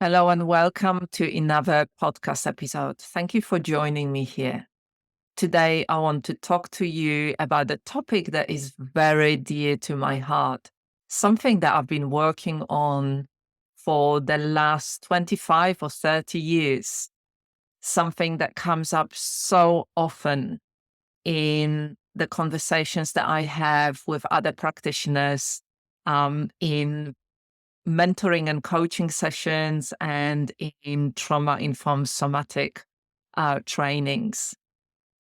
Hello and welcome to another podcast episode. Thank you for joining me here. Today, I want to talk to you about a topic that is very dear to my heart, something that I've been working on for the last 25 or 30 years, something that comes up so often in the conversations that I have with other practitioners, in mentoring and coaching sessions and in trauma-informed somatic trainings.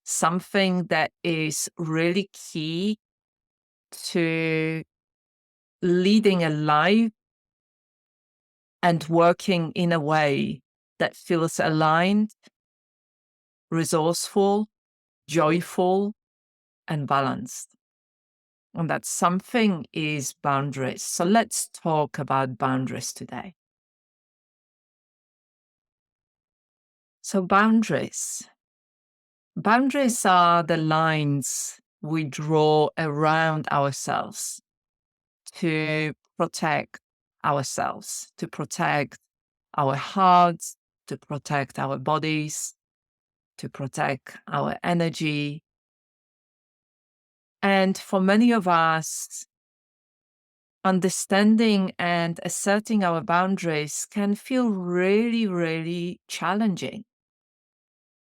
Something that is really key to leading a life and working in a way that feels aligned, resourceful, joyful, and balanced. And that something is boundaries. So let's talk about boundaries today. So boundaries. Boundaries are the lines we draw around ourselves to protect ourselves, to protect our hearts, to protect our bodies, to protect our energy. And for many of us, understanding and asserting our boundaries can feel really, really challenging.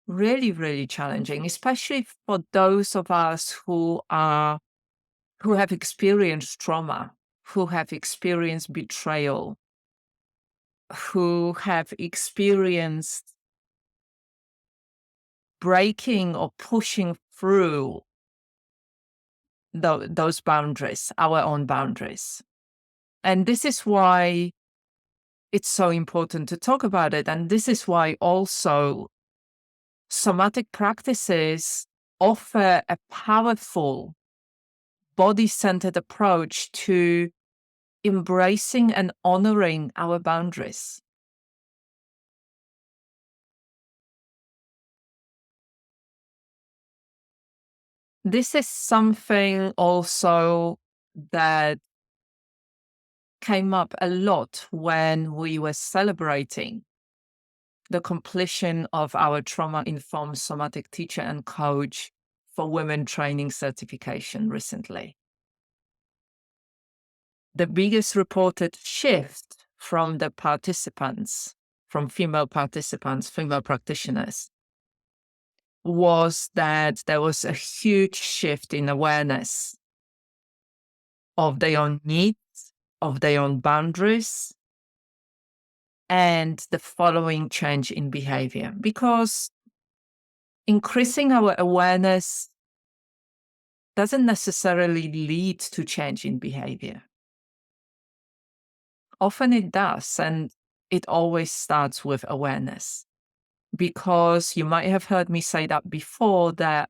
Really, really challenging, especially for those of us who have experienced trauma, who have experienced betrayal, who have experienced breaking or pushing through those boundaries, our own boundaries. And this is why it's so important to talk about it. And this is why also somatic practices offer a powerful body-centered approach to embracing and honoring our boundaries. This is something also that came up a lot when we were celebrating the completion of our trauma-informed somatic teacher and coach for women training certification recently. The biggest reported shift from the participants, from female participants, female practitioners, was that there was a huge shift in awareness of their own needs, of their own boundaries, and the following change in behavior. Because increasing our awareness doesn't necessarily lead to change in behavior. Often it does, and it always starts with awareness. Because you might have heard me say that before, that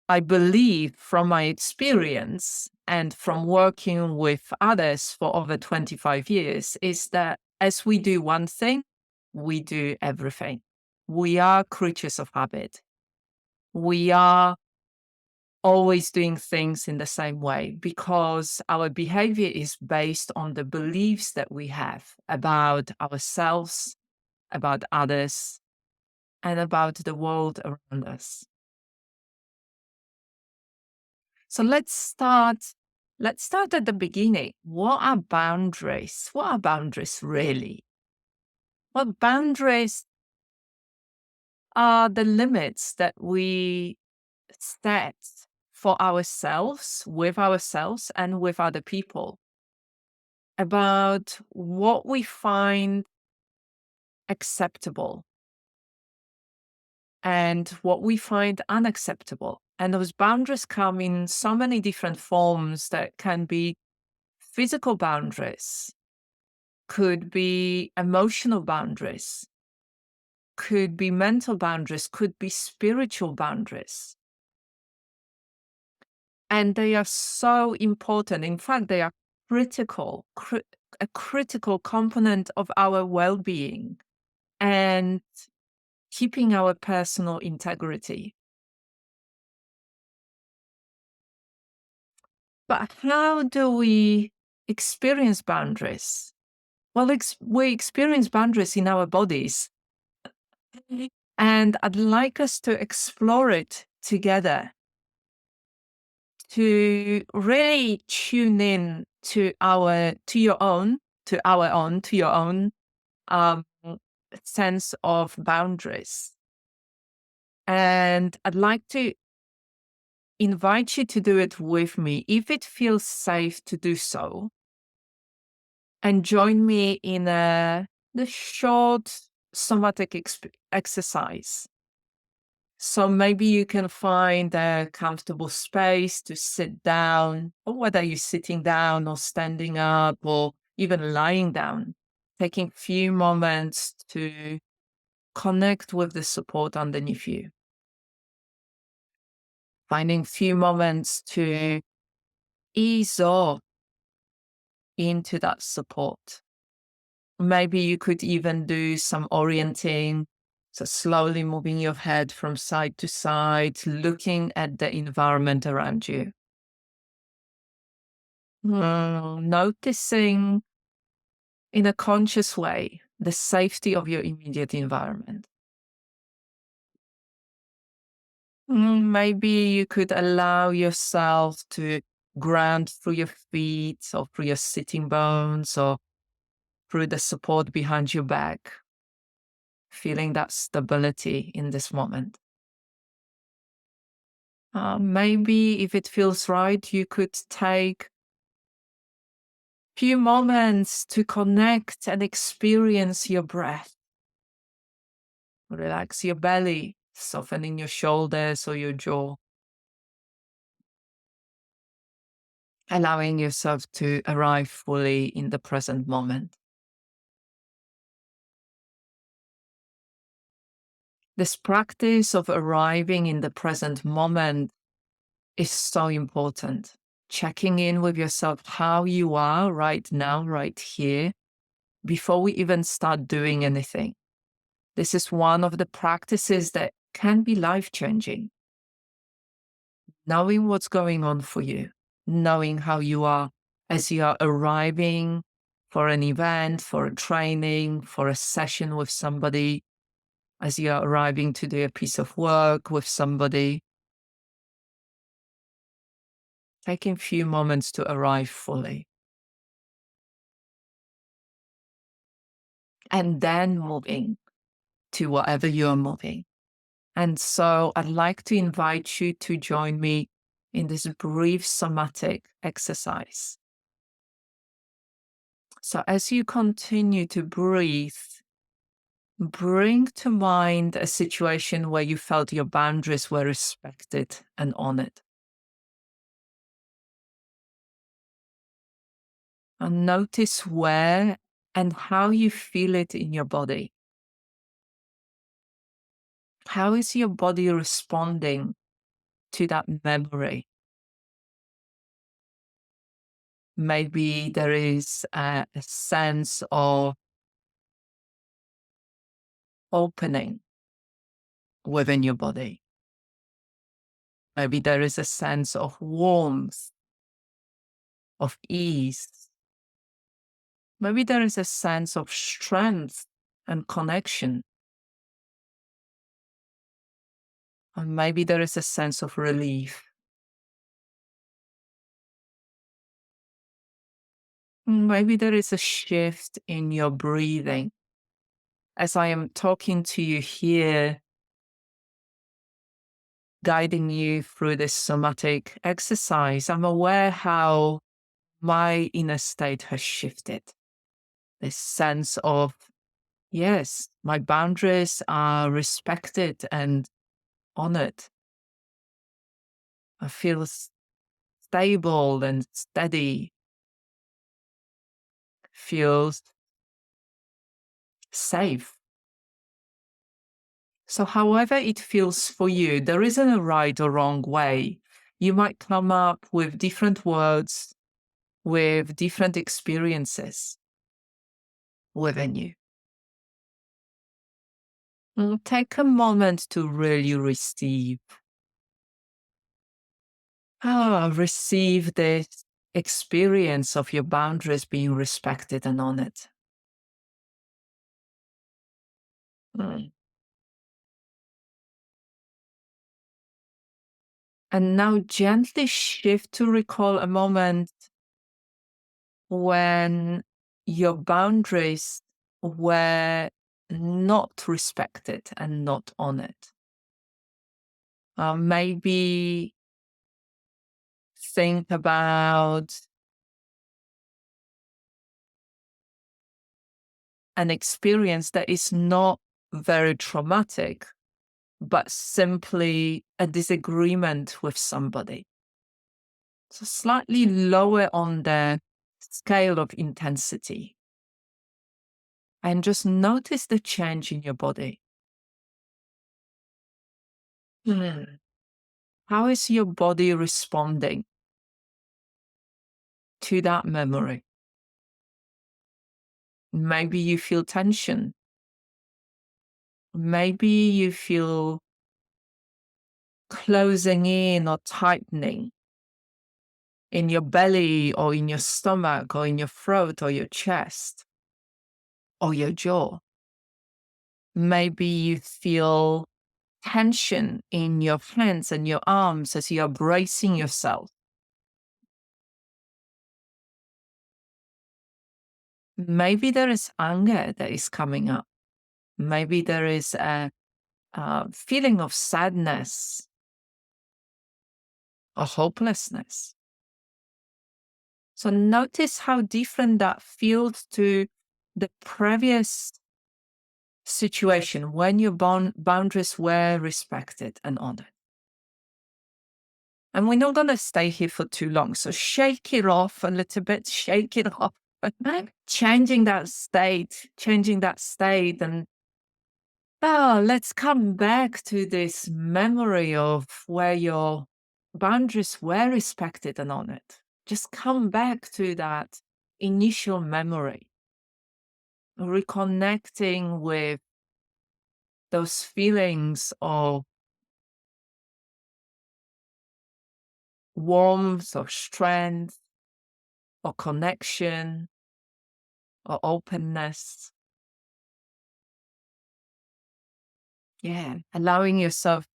I believe from my experience and from working with others for over 25 years is that as we do one thing, we do everything. We are creatures of habit. We are always doing things in the same way because our behavior is based on the beliefs that we have about ourselves, about others, and about the world around us. So let's start at the beginning. What are boundaries? What are boundaries really? Well, boundaries are the limits that we set for ourselves, and with other people about what we find acceptable and what we find unacceptable. And those boundaries come in so many different forms that can be physical boundaries, could be emotional boundaries, could be mental boundaries, could be spiritual boundaries. And they are so important. In fact, they are critical, a critical component of our well-being and keeping our personal integrity. But how do we experience boundaries? Well, we experience boundaries in our bodies, and I'd like us to explore it together to really tune in to your own um, sense of boundaries. And I'd like to invite you to do it with me if it feels safe to do so, and join me in the short somatic exercise. So maybe you can find a comfortable space to sit down, or whether you're sitting down or standing up or even lying down, taking few moments to connect with the support underneath you, finding few moments to ease off into that support. Maybe you could even do some orienting, so slowly moving your head from side to side, looking at the environment around you. Noticing in a conscious way the safety of your immediate environment. Maybe you could allow yourself to ground through your feet or through your sitting bones or through the support behind your back, feeling that stability in this moment. Maybe if it feels right, you could take few moments to connect and experience your breath. Relax your belly, softening your shoulders or your jaw, allowing yourself to arrive fully in the present moment. This practice of arriving in the present moment is so important. Checking in with yourself, how you are right now, right here, before we even start doing anything. This is one of the practices that can be life changing. Knowing what's going on for you, knowing how you are as you are arriving for an event, for a training, for a session with somebody, as you are arriving to do a piece of work with somebody, taking a few moments to arrive fully and then moving to whatever you're moving. And so I'd like to invite you to join me in this brief somatic exercise. So as you continue to breathe, bring to mind a situation where you felt your boundaries were respected and honored. And notice where and how you feel it in your body. How is your body responding to that memory? Maybe there is a sense of opening within your body. Maybe there is a sense of warmth, of ease. Maybe there is a sense of strength and connection. And maybe there is a sense of relief. Maybe there is a shift in your breathing. As I am talking to you here, guiding you through this somatic exercise, I'm aware how my inner state has shifted. This sense of, yes, my boundaries are respected and honored. I feel stable and steady, feels safe. So, however it feels for you, there isn't a right or wrong way. You might come up with different words, with different experiences within you. Take a moment to really receive. Receive this experience of your boundaries being respected and honored. Mm. And now gently shift to recall a moment when your boundaries were not respected and not honored. Maybe think about an experience that is not very traumatic, but simply a disagreement with somebody. So slightly lower on the scale of intensity. And just notice the change in your body. Hmm. How is your body responding to that memory? Maybe you feel tension. Maybe you feel closing in or tightening in your belly or in your stomach or in your throat or your chest or your jaw. Maybe you feel tension in your hands and your arms as you're bracing yourself. Maybe there is anger that is coming up. Maybe there is a feeling of sadness or hopelessness. So notice how different that feels to the previous situation when your boundaries were respected and honored. And we're not going to stay here for too long. So shake it off a little bit, shake it off, changing that state. And let's come back to this memory of where your boundaries were respected and honored. Just come back to that initial memory, reconnecting with those feelings of warmth or strength or connection or openness. Yeah, allowing yourself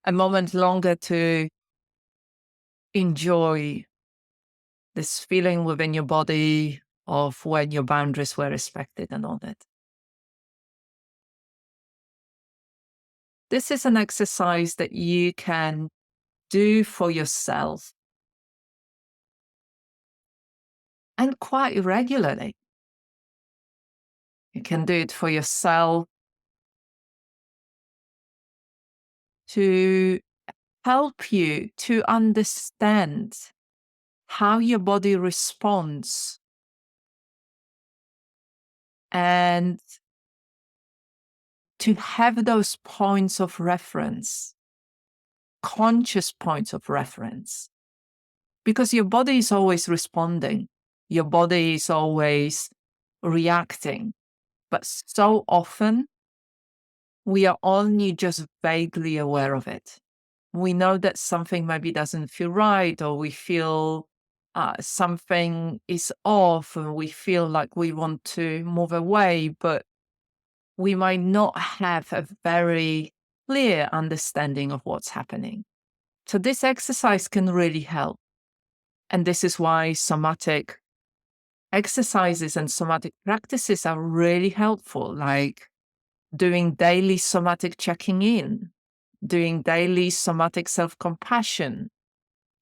a moment longer to enjoy this feeling within your body of when your boundaries were respected and honored. This is an exercise that you can do for yourself and quite regularly. You can do it for yourself to help you to understand how your body responds and to have those points of reference, conscious points of reference, because your body is always responding, your body is always reacting, but so often we are only just vaguely aware of it. We know that something maybe doesn't feel right, or we feel something is off, and we feel like we want to move away, but we might not have a very clear understanding of what's happening. So this exercise can really help. And this is why somatic exercises and somatic practices are really helpful, like doing daily somatic checking in, doing daily somatic self-compassion.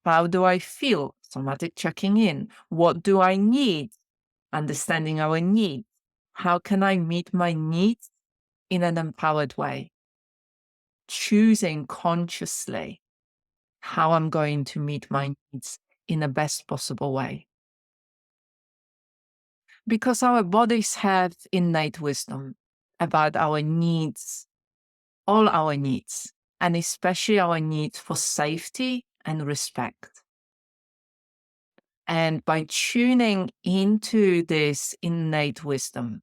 How do I feel? Somatic checking in. What do I need? Understanding our needs. How can I meet my needs in an empowered way? Choosing consciously how I'm going to meet my needs in the best possible way. Because our bodies have innate wisdom about our needs, all our needs, and especially our needs for safety and respect. And by tuning into this innate wisdom,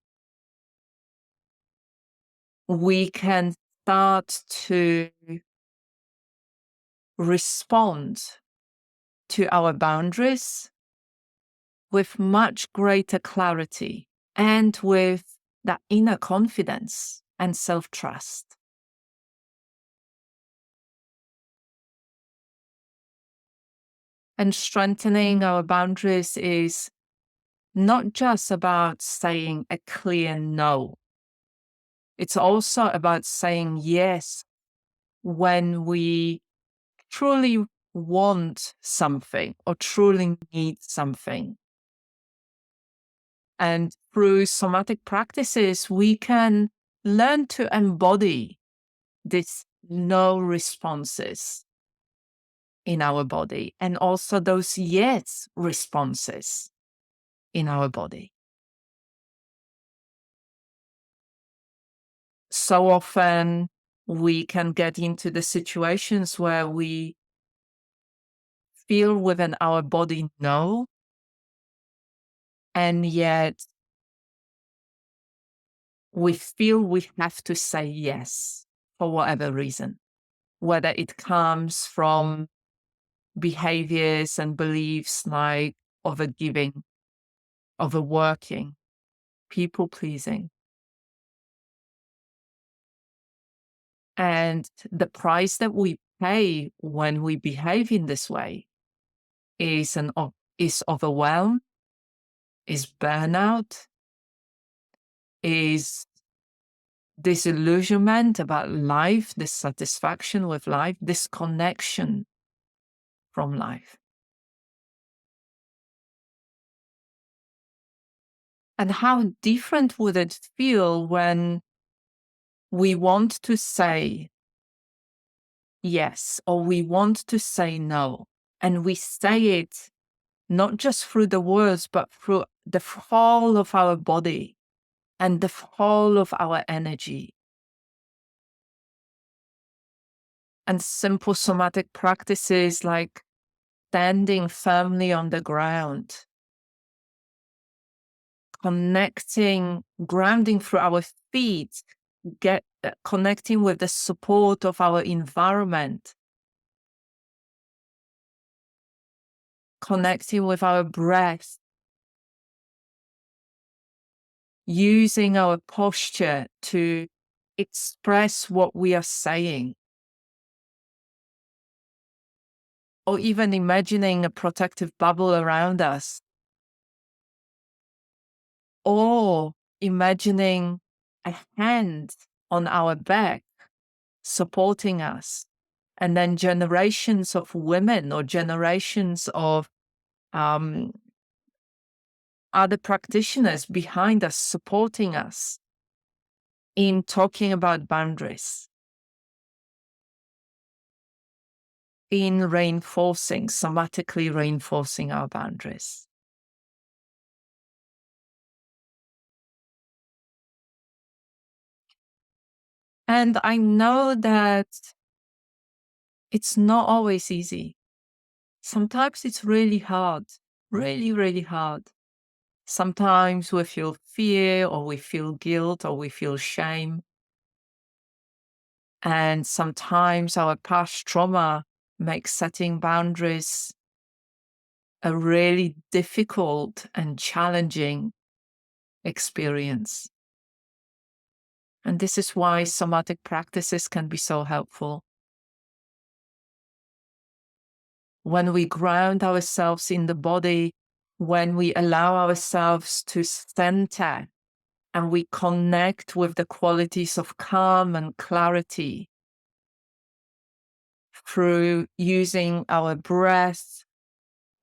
we can start to respond to our boundaries with much greater clarity and with that inner confidence, and self-trust. And strengthening our boundaries is not just about saying a clear no. It's also about saying yes when we truly want something or truly need something. And through somatic practices, we can learn to embody these no responses in our body and also those yes responses in our body. So often we can get into the situations where we feel within our body no, and yet we feel we have to say yes for whatever reason, whether it comes from behaviors and beliefs like overgiving, overworking, people pleasing. And the price that we pay when we behave in this way is is overwhelm, is burnout, is disillusionment about life, dissatisfaction with life, disconnection from life. And how different would it feel when we want to say yes or we want to say no, and we say it not just through the words, but through the whole of our body and the whole of our energy. And simple somatic practices like standing firmly on the ground, connecting, grounding through our feet, connecting with the support of our environment, connecting with our breath, using our posture to express what we are saying, or even imagining a protective bubble around us, or imagining a hand on our back supporting us, and then generations of women or generations of other practitioners behind us supporting us in talking about boundaries, in reinforcing, somatically reinforcing our boundaries. And I know that it's not always easy. Sometimes it's really hard, really, really hard. Sometimes we feel fear, or we feel guilt, or we feel shame. And sometimes our past trauma makes setting boundaries a really difficult and challenging experience. And this is why somatic practices can be so helpful. When we ground ourselves in the body, when we allow ourselves to center and we connect with the qualities of calm and clarity through using our breath,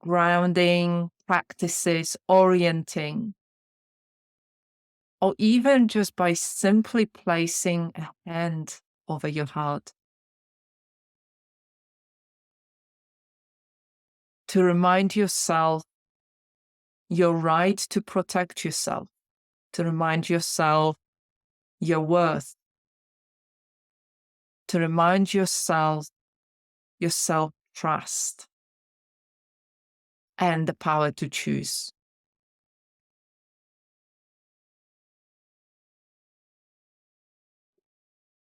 grounding practices, orienting, or even just by simply placing a hand over your heart to remind yourself your right to protect yourself, to remind yourself your worth, to remind yourself your self-trust and the power to choose.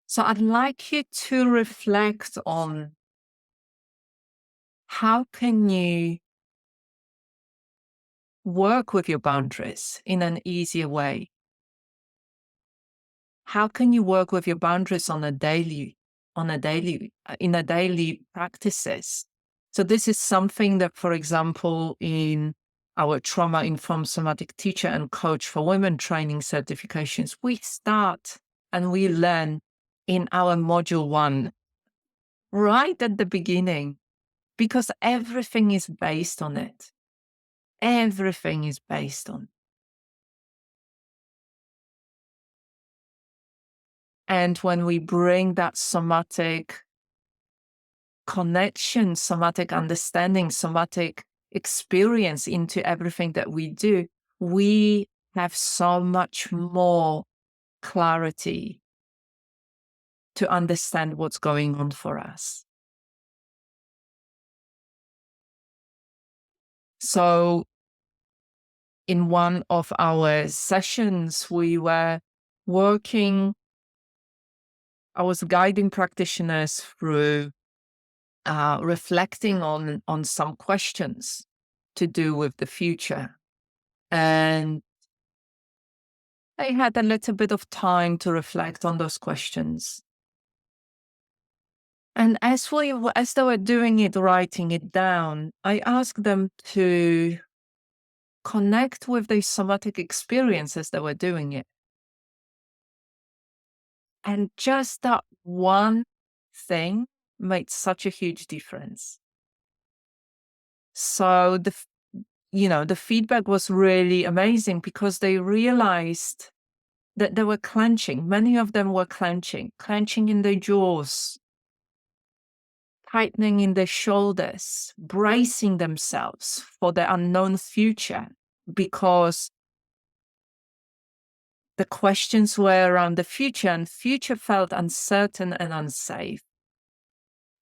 So I'd like you to reflect on how can you work with your boundaries in an easier way? How can you work with your boundaries in a daily practices? So this is something that, for example, in our trauma-informed somatic teacher and coach for women training certifications, we start and we learn in our module 1, right at the beginning, because everything is based on it. Everything is based on. And when we bring that somatic connection, somatic understanding, somatic experience into everything that we do, we have so much more clarity to understand what's going on for us. So in one of our sessions, we were working, I was guiding practitioners through reflecting on some questions to do with the future. And they had a little bit of time to reflect on those questions. And as they were doing it, writing it down, I asked them to connect with their somatic experiences they were doing it. And just that one thing made such a huge difference. So the feedback was really amazing because they realized that they were clenching. Many of them were clenching in their jaws, tightening in their shoulders, bracing themselves for the unknown future, because the questions were around the future, and future felt uncertain and unsafe.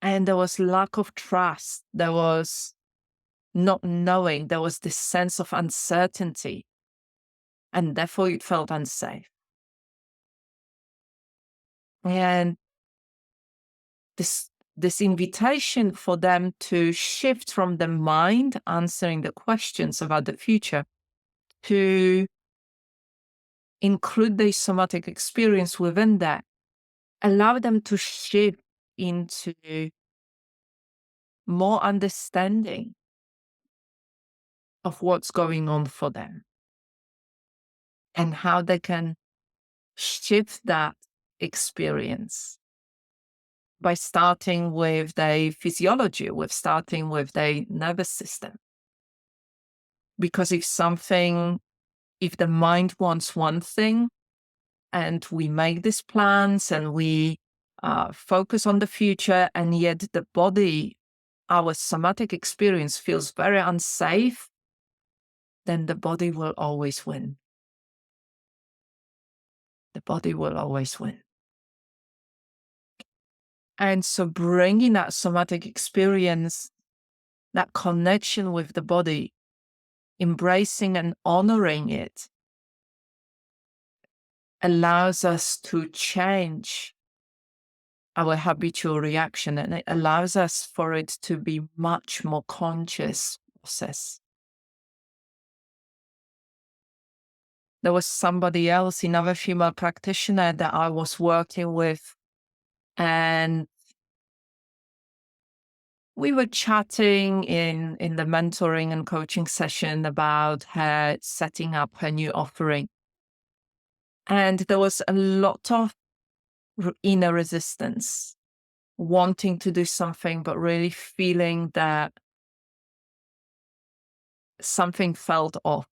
And there was lack of trust. There was not knowing. There was this sense of uncertainty, and therefore it felt unsafe. And this invitation for them to shift from the mind answering the questions about the future to include the somatic experience within that, allow them to shift into more understanding of what's going on for them and how they can shift that experience by starting with their physiology, with starting with their nervous system. Because if the mind wants one thing and we make these plans and we focus on the future, and yet the body, our somatic experience feels very unsafe, then the body will always win. The body will always win. And so bringing that somatic experience, that connection with the body, embracing and honoring it, allows us to change our habitual reaction, and it allows us for it to be much more conscious process. There was somebody else, another female practitioner that I was working with, and we were chatting in the mentoring and coaching session about her setting up her new offering. And there was a lot of inner resistance, wanting to do something, but really feeling that something felt off,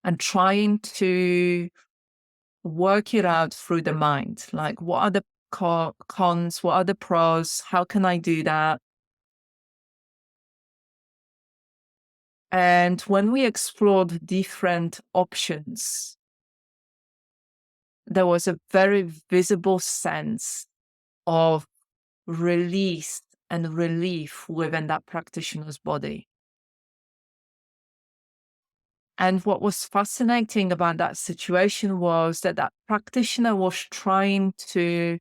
and trying to work it out through the mind. Like, what are the cons? What are the pros? How can I do that? And when we explored different options, there was a very visible sense of release and relief within that practitioner's body. And what was fascinating about that situation was that that practitioner was trying to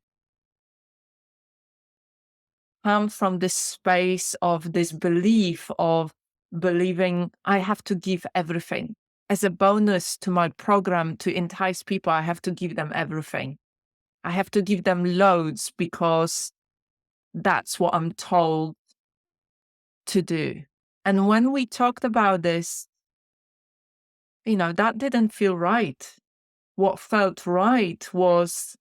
come from this space of this belief of believing I have to give everything. as a bonus to my program to entice people, I have to give them everything. I have to give them loads because that's what I'm told to do. And when we talked about this, that didn't feel right. What felt right was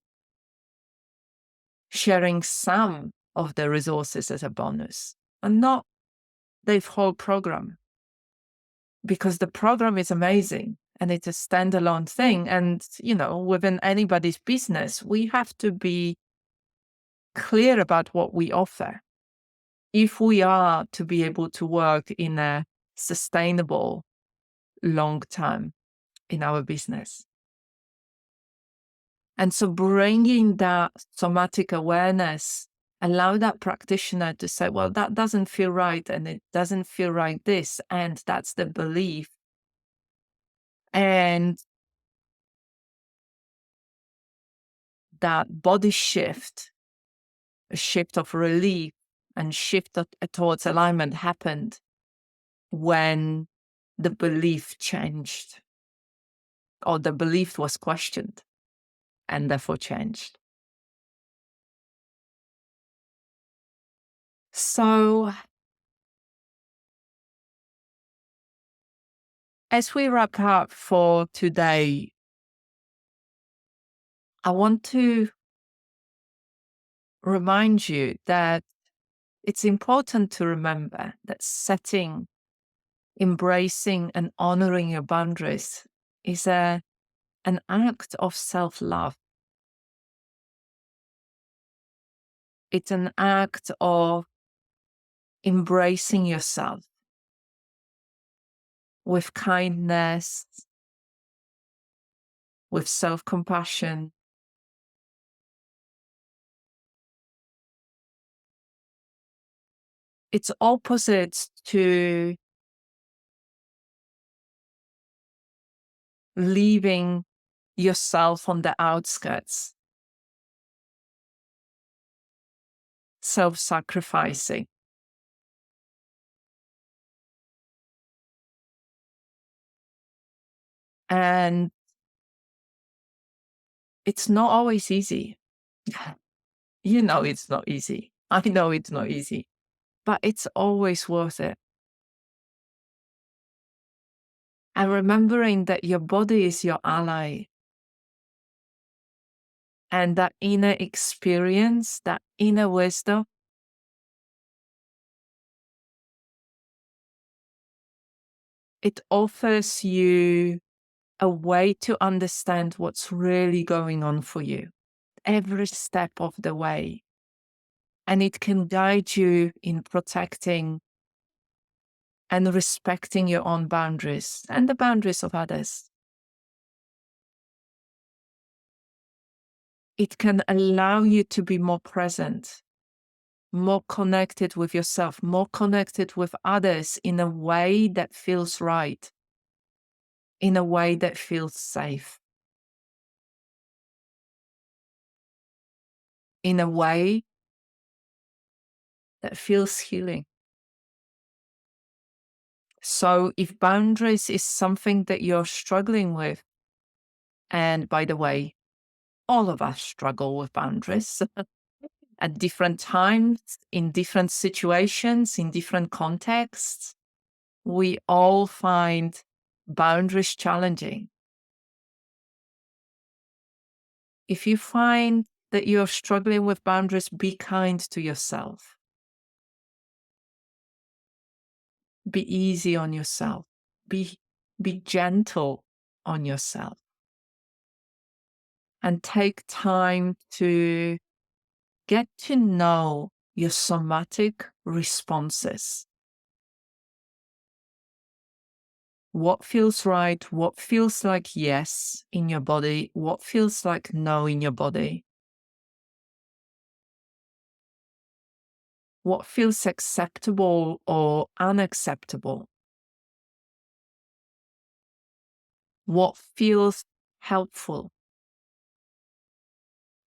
sharing some of the resources as a bonus and not the whole program, because the program is amazing and it's a standalone thing. And, within anybody's business, we have to be clear about what we offer if we are to be able to work in a sustainable long term in our business. And so bringing that somatic awareness allow that practitioner to say, well, that doesn't feel right, and it doesn't feel right this, and that's the belief. And that body shift, a shift of relief and shift towards alignment happened when the belief changed, or the belief was questioned and therefore changed. So as we wrap up for today, I want to remind you that it's important to remember that setting, embracing, and honoring your boundaries is an act of self-love. It's an act of embracing yourself with kindness, with self-compassion. It's opposite to leaving yourself on the outskirts, self-sacrificing. And it's not always easy. It's not easy. I know it's not easy, but it's always worth it. And remembering that your body is your ally, and that inner experience, that inner wisdom, it offers you a way to understand what's really going on for you every step of the way. And it can guide you in protecting and respecting your own boundaries and the boundaries of others. It can allow you to be more present, more connected with yourself, more connected with others in a way that feels right, in a way that feels safe, in a way that feels healing. So if boundaries is something that you're struggling with, and by the way, all of us struggle with boundaries at different times, in different situations, in different contexts, we all find boundaries challenging. If you find that you're struggling with boundaries, be kind to yourself. Be easy on yourself. Be gentle on yourself. And take time to get to know your somatic responses. What feels right? What feels like yes in your body? What feels like no in your body? What feels acceptable or unacceptable? What feels helpful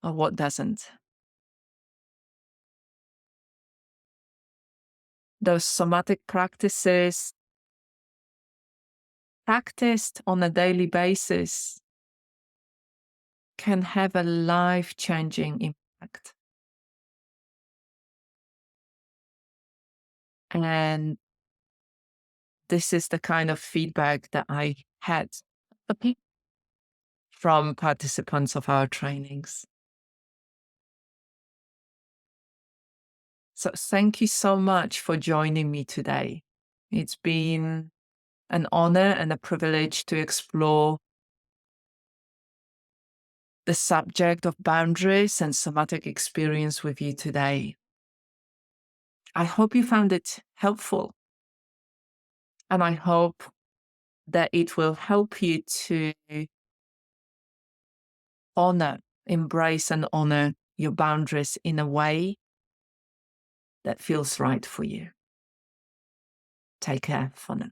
or what doesn't? Those somatic practices practiced on a daily basis, can have a life-changing impact. And this is the kind of feedback that I had from participants of our trainings. So thank you so much for joining me today. It's been an honor and a privilege to explore the subject of boundaries and somatic experience with you today. I hope you found it helpful, and I hope that it will help you to honor, embrace, and honor your boundaries in a way that feels right for you. Take care for now.